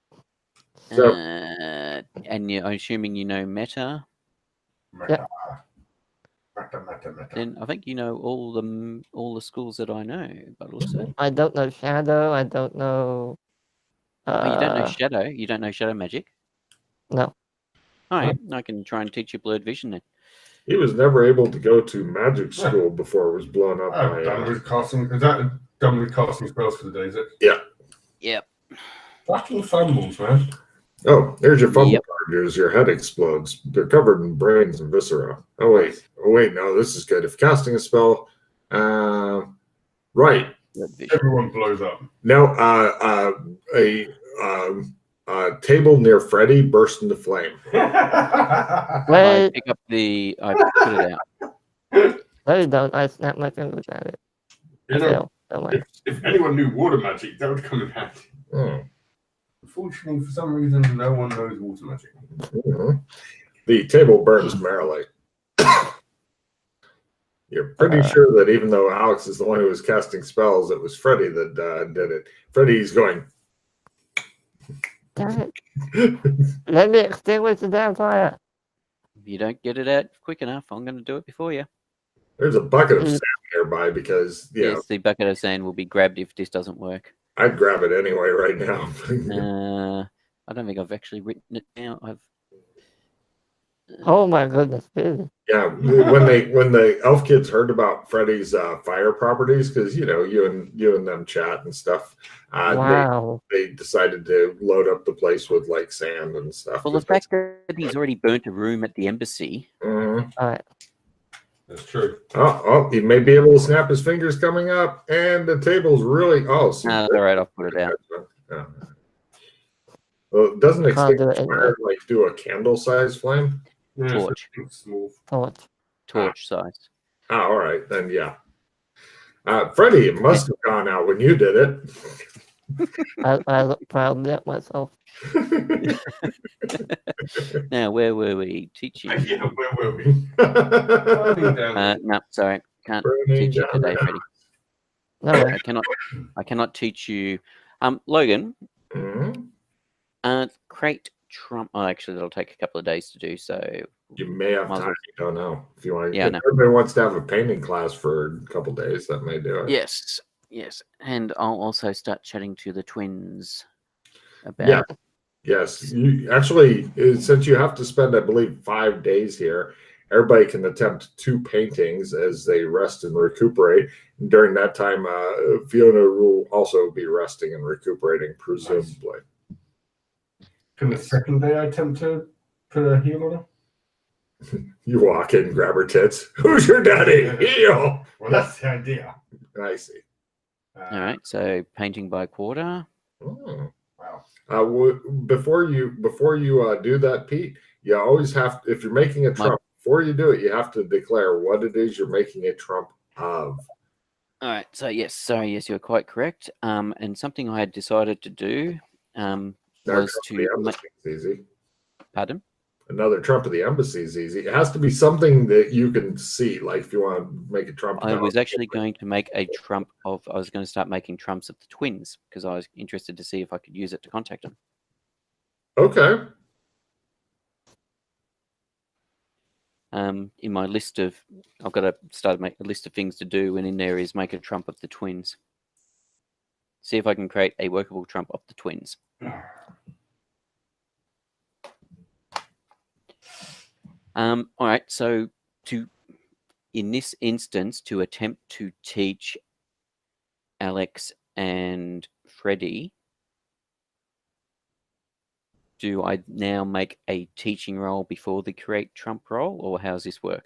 So,
and I'm assuming you know meta.
Yeah.
Then I think you know all the schools that I know. But also,
I don't know shadow. I don't know.
You don't know shadow. You don't know shadow magic.
No.
All right, I can try and teach you blurred vision then.
He was never able to go to magic school before it was blown up.
Done with casting. Is that done with casting spells for the day? Is it?
Yeah.
Yep.
Fucking fumbles, man.
Oh, there's your fumble card. Your head explodes. They're covered in brains and viscera. Oh wait, no, this is good. If casting a spell, right,
Red vision.
Everyone blows up.
No, a table near Freddy burst into flame.
I
Wait,
pick up I put it out.
wait, don't I snap my fingers at it?
You know,
Fail. Don't worry.
if anyone knew water magic, that would come in handy. Unfortunately, for some reason, no one knows water magic.
Mhm. The table burns merrily. You're pretty sure that even though Alex is the one who was casting spells, it was Freddy that did it. Freddy's going.
Damn it. Let me extinguish the damn fire.
If you don't get it out quick enough, I'm going to do it before you.
There's a bucket of sand nearby because
Yes, the bucket of sand will be grabbed if this doesn't work.
I'd grab it anyway right now.
I don't think I've actually written it down.
Oh my goodness, really?
Yeah, when the elf kids heard about Freddy's fire properties, because you and them chat and stuff,
Wow.
they decided to load up the place with like sand and stuff.
Well, the fact that he's already burnt a room at the embassy.
Mhm.
All right.
That's true.
Oh, he may be able to snap his fingers coming up, and the table's really
All right, I'll put it out.
Well, doesn't
Can't do it
extinguish
anyway.
fire like do a candle size flame?
Yeah,
Torch.
it's small.
Torch size.
Oh, all right, then yeah. Freddy, it must have gone out when you did it.
I look proudly at myself.
Now, where were we teaching?
Yeah, where were we? Burning down.
No, sorry, can't
Burning
teach you
down
today,
the
Freddie.
No way.
I cannot teach you. Logan,
Mhm.
create Trump. Oh, actually, that'll take a couple of days to do. So
You may have
Might as
time.
well-
You don't know if you want.
Yeah,
if
no.
everybody wants to have a painting class for a couple days, that may do it.
yes, and I'll also start chatting to the twins about.
Yeah. Yes, you actually, since you have to spend, I believe, 5 days here, everybody can attempt 2 paintings as they rest and recuperate. And during that time, Fiona will also be resting and recuperating, presumably.
Can the second day I attempt to put a heel on her?
You walk in, grab her tits. Who's your daddy? Heel.
Well, that's the idea.
I see.
All right, so painting by quarter.
Oh.
Wow.
Before you do that, Pete, you always have, if you're making a trump, before you do it, you have to declare what it is you're making a trump of.
All right, so yes, you're quite correct. And something I had decided to do was to
easy.
Pardon?
Another trump of the embassy is easy. It has to be something that you can see. Like if you want to make a trump.
I was actually going to make a trump of. I was going to start making trumps of the twins because I was interested to see if I could use it to contact them.
Okay.
In my list of, I've got to start make a list of things to do, and in there is make a trump of the twins. See if I can create a workable trump of the twins. All right, so in this instance, to attempt to teach Alex and Freddie, do I now make a teaching roll before the create trump roll, or how does this work?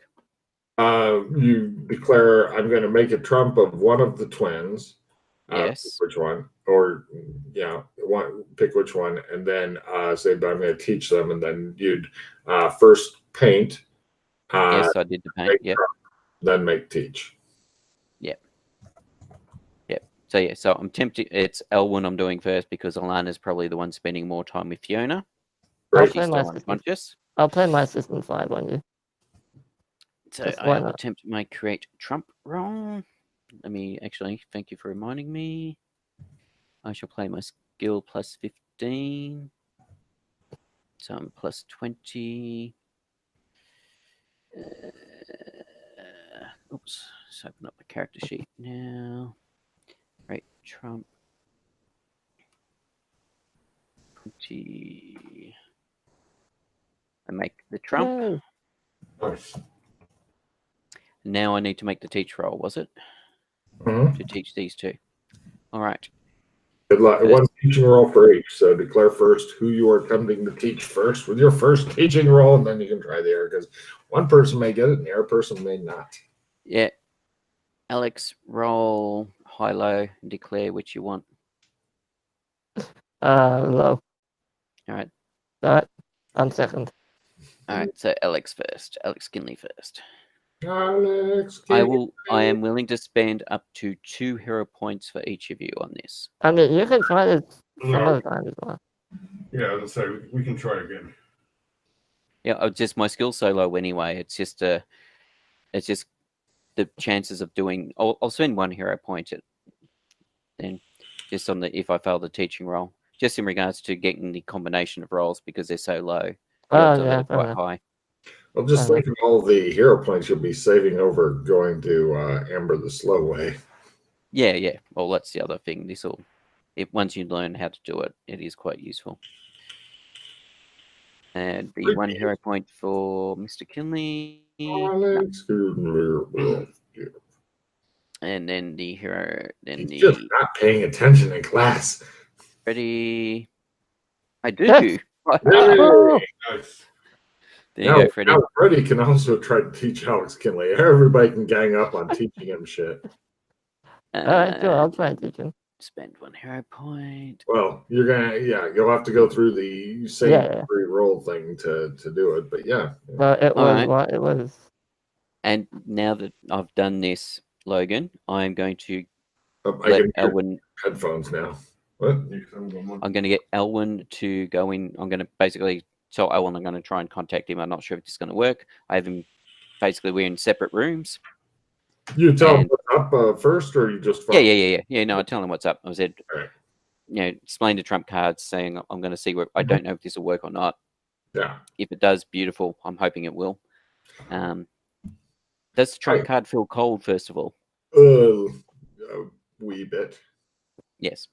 You declare, I'm going to make a trump of one of the twins.
Yes.
Which one? Or, pick which one, and then say, but I'm going to teach them, and then you'd first paint.
Yes, I did the paint. Yep.
Then make teach.
Yep. So I'm tempted. It's Elwyn I'm doing first because Alana's probably the one spending more time with Fiona.
I'll
She's
play
still
my
unconscious.
I'll play my system 5 on you.
So
Just
I
why
will
not?
attempt my create trump roll. Let me actually, thank you for reminding me. I shall play my skill plus 15. So I'm plus 20. Oops. Let's open up the character sheet now. Right, trump. 20. I make the trump.
Yay.
Nice.
Now I need to make the teach roll, was it?
Mhm.
To teach these two. All right.
Good luck. One teaching roll for each. So declare first who you are attempting to teach first with your first teaching roll, and then you can try the error because one person may get it and the other person may not.
Yeah. Alex, roll high low and declare which you want.
Low.
All right.
Alright. I'm second.
All right. So Alex first. Alex Kinley first.
Alex,
I am willing to spend up to 2 hero points for each of you on this.
I mean, you can try this some
No.
other time as well.
Yeah, let's say we can try again.
Yeah, just my skill's so low anyway. It's just the chances of doing. I'll spend 1 hero point then, just on the if I fail the teaching roll, just in regards to getting the combination of rolls because they're so low. The odds of it are quite high.
Well, just think of all the hero points you'll be saving over going to Amber the Slow Way.
Yeah. Well, that's the other thing. Once you learn how to do it, it is quite useful. And the 1 hero point for Mr. Kinley.
Alex,
And then the hero.
He's just not paying attention in class.
Freddie. I do.
Hey!
Nice.
There you go, Freddie.
Now Freddie can also try to teach Alex Kinley. Everybody can gang up on teaching him shit.
Alright, sure, I'll try and teach him.
Spend 1 hero point.
Well, you'll have to go through the same re-roll thing to do it, but yeah.
Well, it was what it was.
And now that I've done this, Logan, I'm going to let Elwyn
headphones now. What?
I'm going to get Elwyn to go in. I'm going to basically tell Elwyn I'm going to try and contact him. I'm not sure if this is going to work. I have him. Basically, we're in separate rooms.
You tell him what's up first, or you just
yeah. No, I tell him what's up. I said, explain the trump cards, saying I'm going to see where I don't know if this will work or not.
Yeah.
If it does, beautiful. I'm hoping it will. Does the trump card feel cold? First of all,
a wee bit.
Yes.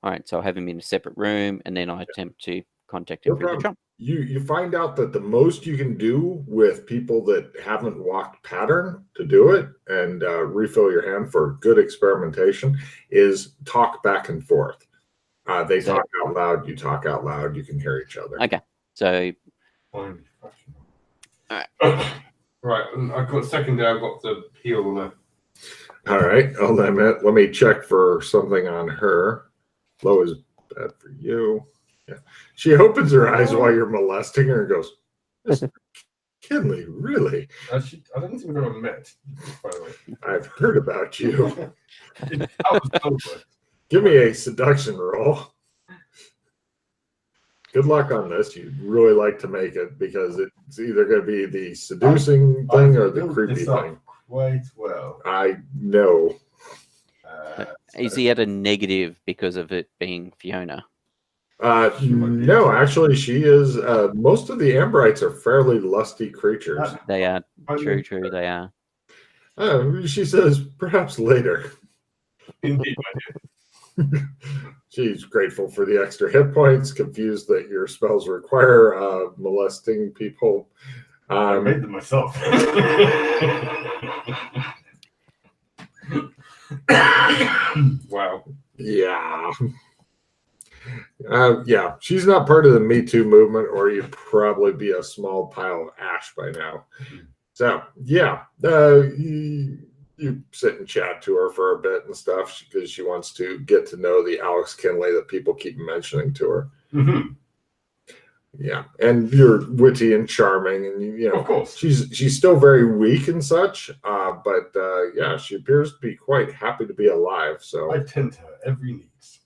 All right. So I'll have him in a separate room, and then I attempt to contact him through the trump.
You find out that the most you can do with people that haven't walked pattern to do it and refill your hand for good experimentation is talk back and forth. They talk out loud, you talk out loud, you can hear each other.
Okay. So
all right. I've got second there, I've got the heal there.
All right. Hold on a minute. Let me check for something on her. Low is bad for you. Yeah. She opens her eyes while you're molesting her and goes, Mr. Kinley, really?
I don't think we've ever met, by the way.
I've heard about you. Give me a seduction roll. Good luck on this. You'd really like to make it because it's either going to be the seducing thing or the creepy thing.
Quite well.
I know.
Is he at a negative because of it being Fiona?
No, actually, she is. Most of the Amberites are fairly lusty creatures.
They are. True, they are.
She says, perhaps later.
Indeed, my dear.
She's grateful for the extra hit points, confused that your spells require molesting people.
I made them myself. Wow.
Yeah. Yeah, she's not part of the Me Too movement, or you'd probably be a small pile of ash by now. So, yeah, you sit and chat to her for a bit and stuff because she wants to get to know the Alex Kinley that people keep mentioning to her.
Mm-hmm.
Yeah, and you're witty and charming, and
of course,
she's still very weak and such, but yeah, she appears to be quite happy to be alive. So
I tend to her every needs.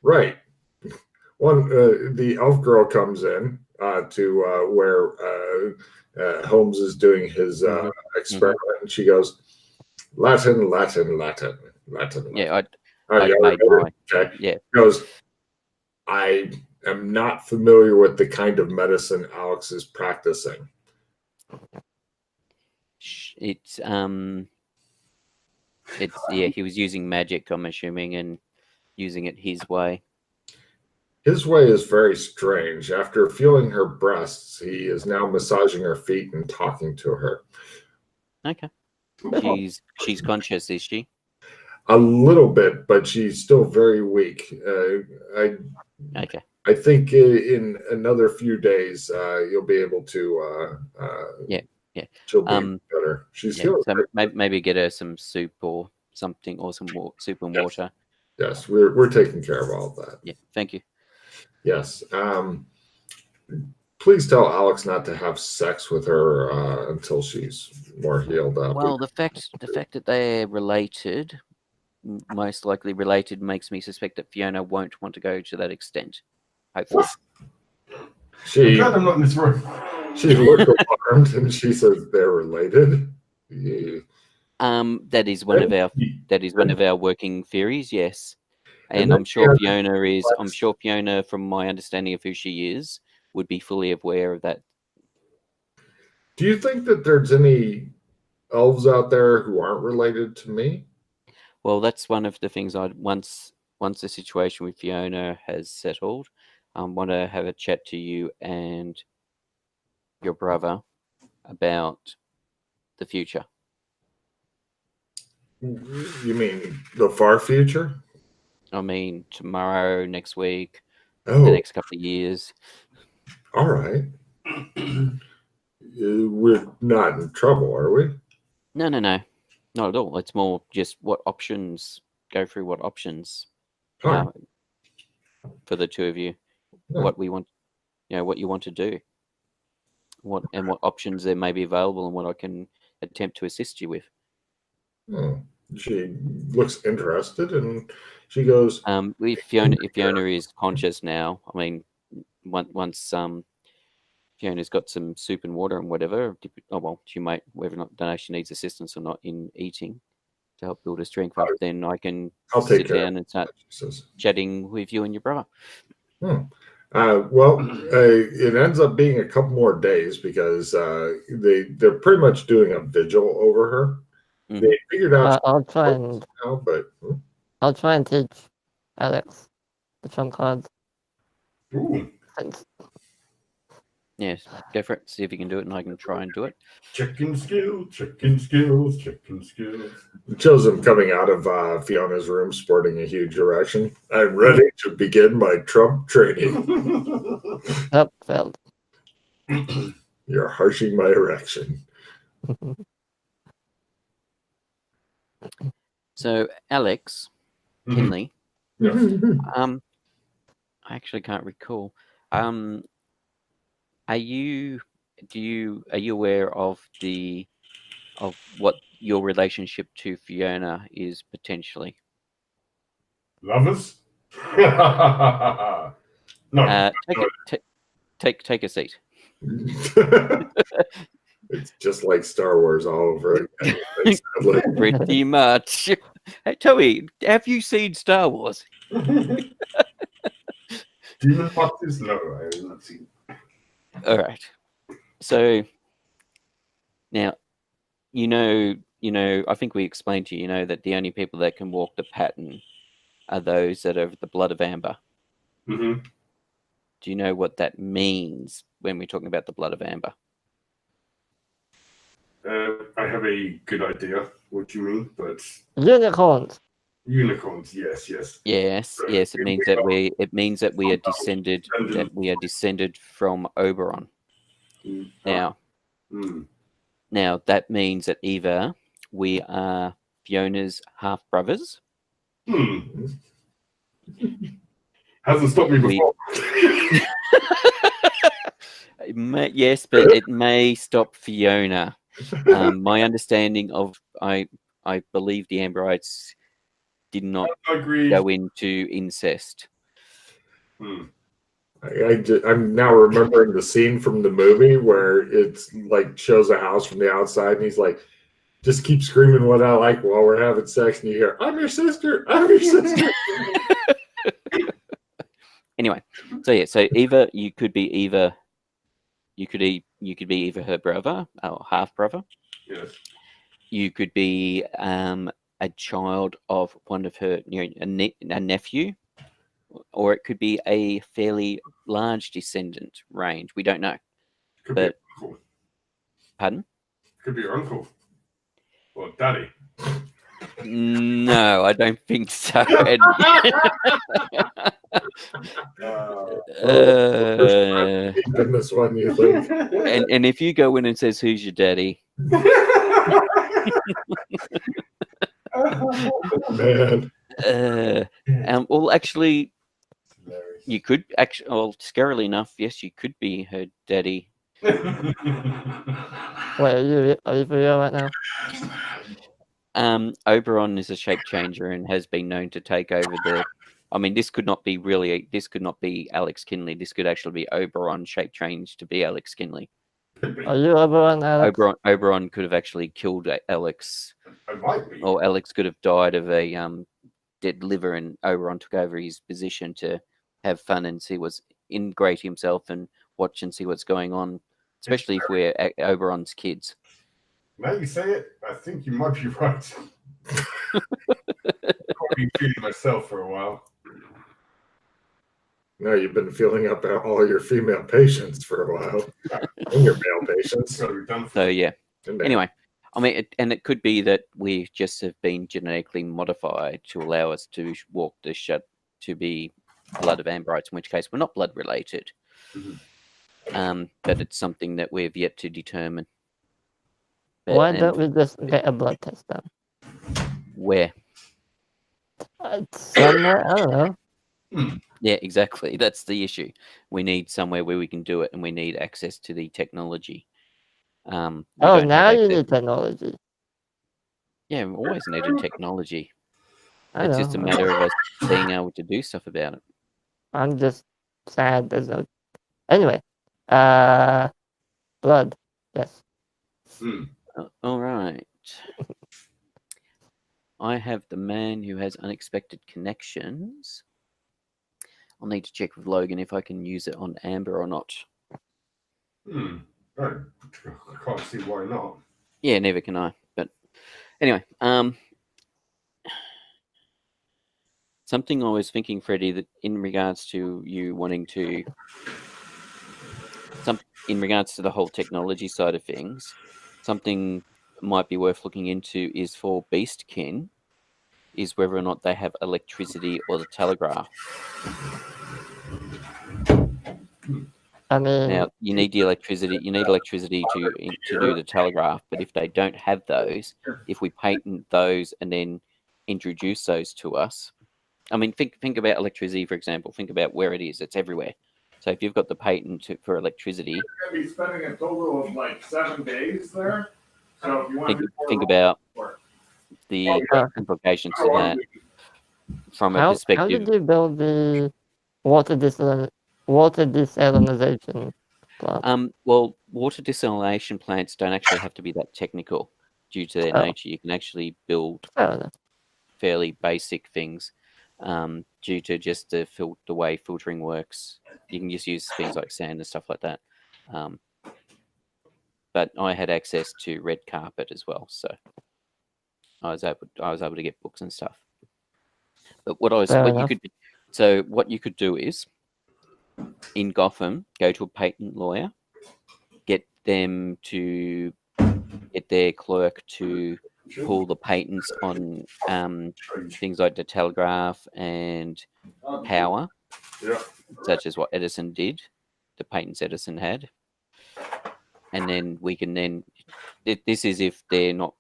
Right. The elf girl comes in to where Holmes is doing his experiment, and she goes, Latin.
Yeah,
okay.
Yeah.
She goes, I am not familiar with the kind of medicine Alex is practicing.
It's he was using magic, I'm assuming, and using it his way.
His way is very strange. After feeling her breasts, he is now massaging her feet and talking to her.
Okay. She's conscious, is she?
A little bit, but she's still very weak.
Okay.
I think in another few days, you'll be able to.
Yeah.
She'll be better. She's feeling.
So maybe get her some soup or something or some soup and
Yes.
water.
Yes, we're taking care of all of that.
Yeah, thank you.
Yes. Please tell Alex not to have sex with her until she's more healed up.
Well, the fact that they're related, most likely related, makes me suspect that Fiona won't want to go to that extent. Hopefully.
I'm
She
glad I'm not in this room.
she looked alarmed and she says they're related. Yeah.
That is one of our working theories, yes. And
then
I'm sure
she has
Fiona, from my understanding of who she is, would be fully aware of that.
Do you think that there's any elves out there who aren't related to me?
Well, that's one of the things once the situation with Fiona has settled, want to have a chat to you and your brother about the future.
You mean the far future?
I mean, tomorrow, next week,
Oh,
the next couple of years.
all right. We're not in trouble, are we?
No, not at all. It's more just what options for
Oh,
for the two of you.
Yeah.
What we want, what you want to do. What options there may be available, and what I can attempt to assist you with.
She looks interested, and she goes,
If Fiona is conscious now, I mean, once Fiona's got some soup and water and whatever. Oh well, she might whether or not don't know if she needs assistance or not in eating to help build her strength up. Then I can
I'll take
sit
care
down and start chatting with you and your brother.
It ends up being a couple more days because they're pretty much doing a vigil over her.
Mm-hmm.
They figured out
I'll try and
now, but
I'll try and teach Alex the trump cards.
Ooh.
Yes, go for it. See if you can do it, and I can try and do it.
Checking skills, checking skills, checking skills.
It shows him coming out of Fiona's room sporting a huge erection. I'm ready to begin my Trump training.
Oh, failed.
You're harshing my erection.
So, Alex Henley, I actually can't recall. Are you aware of what your relationship to Fiona is potentially?
Lovers? No.
Take a seat.
It's just like Star Wars all over again.
Pretty much. Hey, Toey, have you seen Star Wars?
Demon Hunters? No, I have not seen.
All right. So now, I think we explained to you, that the only people that can walk the pattern are those that have the blood of amber.
Mm-hmm.
Do you know what that means when we're talking about the blood of amber?
I have a good idea what you mean, but
Unicorns.
unicorns, yes.
Yes. It means that we are descended from Oberon. Now that means that either we are Fiona's half brothers.
Hasn't stopped me before.
Yes, but it may stop Fiona. My understanding of I believe the Amberites did not go into incest.
I'm now remembering the scene from the movie where it's like shows a house from the outside, and he's like, just keep screaming what I like while we're having sex, and you hear, I'm your sister.
Anyway, so either you could be either her brother or half brother.
Yes.
You could be a child of one of her, a nephew, or it could be a fairly large descendant range. We don't know.
Could be uncle.
Pardon?
Could be your uncle or daddy.
No, I don't think so.
In this one, you think?
And if you go in and says, "Who's your daddy?"
Man.
Well, actually, you could actually. Well, scarily enough, yes, you could be her daddy.
Wait, are you for real right now?
Oberon is a shape changer and has been known to take over the. I mean, this could not be really. This could not be Alex Kinley. This could actually be Oberon shape change to be Alex Kinley.
Are you Oberon, Alex?
Oberon could have actually killed Alex,
I might be.
or Alex could have died of a dead liver, and Oberon took over his position to have fun and integrate himself and watch and see what's going on, especially if we're Oberon's kids.
Now you say it, I think you might be right. I've been feeling myself for a while.
No, you've been filling up all your female patients for a while. And your male patients.
So yeah. Anyway, I mean, it could be that we just have been genetically modified to allow us to walk the shut to be blood of Amberites, in which case we're not blood related. But it's something that we've yet to determine.
Why don't we just get a blood test done?
Where?
Somewhere, I don't know.
Yeah, exactly. That's the issue. We need somewhere where we can do it, and we need access to the technology.
Now you need technology.
Yeah, we've always needed technology.
It's
just a matter of us being able to do stuff about it.
I'm just sad there's no... Anyway, blood, yes.
All right. I have the man who has unexpected connections. I'll need to check with Logan if I can use it on Amber or not.
I can't see why not.
Yeah, neither can I. But anyway, something I was thinking, Freddie, that in regards to you wanting to, in regards to the whole technology side of things, something might be worth looking into is for Beastkin, is whether or not they have electricity or the telegraph.
I mean,
now you need the electricity. You need electricity to do the telegraph. But if they don't have those, if we patent those and then introduce those to us, I mean, think about electricity, for example. Think about where it is. It's everywhere. So if you've got the patent for electricity,
you're going to be spending a total of like 7 days there. So if you want
think about the implications to that from a perspective.
How did you build the water desalination plant?
Well, water desalination plants don't actually have to be that technical due to their nature. You can actually build fairly basic things due to just the way filtering works. You can just use things like sand and stuff like that. But I had access to red carpet as well, so I was able to get books and stuff. But what you could do is in Gotham, go to a patent lawyer, get them to get their clerk to pull the patents on things like the telegraph and power, such as what Edison did, the patents Edison had. And then we can this is if they don't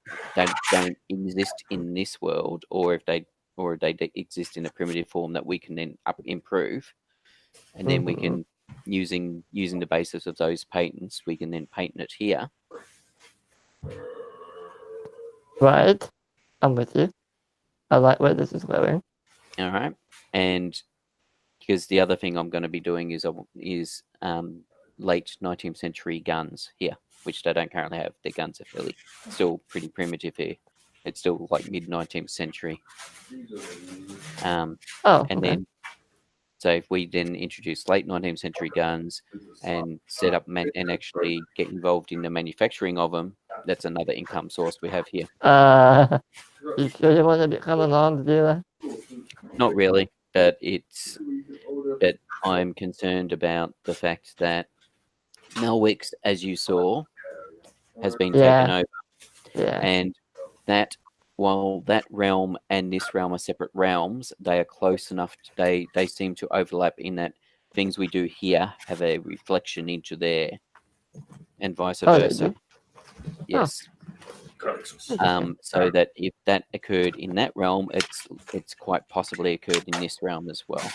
exist in this world, or if they exist in a primitive form that we can then improve, and then we can using the basis of those patents, we can then patent it here.
Right, I'm with you. I like where this is going.
All right, and because the other thing I'm going to be doing is late 19th century guns here, which they don't currently have. Their guns are still pretty primitive here. It's still like mid 19th century. Then, so if we then introduce late 19th century guns and set up and actually get involved in the manufacturing of them, that's another income source we have here.
You sure you want to become an arms dealer?
Not really, but I'm concerned about the fact that Melwix, as you saw, has been taken over.
Yeah.
And that, while that realm and this realm are separate realms, they are close enough. They seem to overlap in that things we do here have a reflection into there, and vice versa. Yes. So that if that occurred in that realm, it's quite possibly occurred in this realm as well.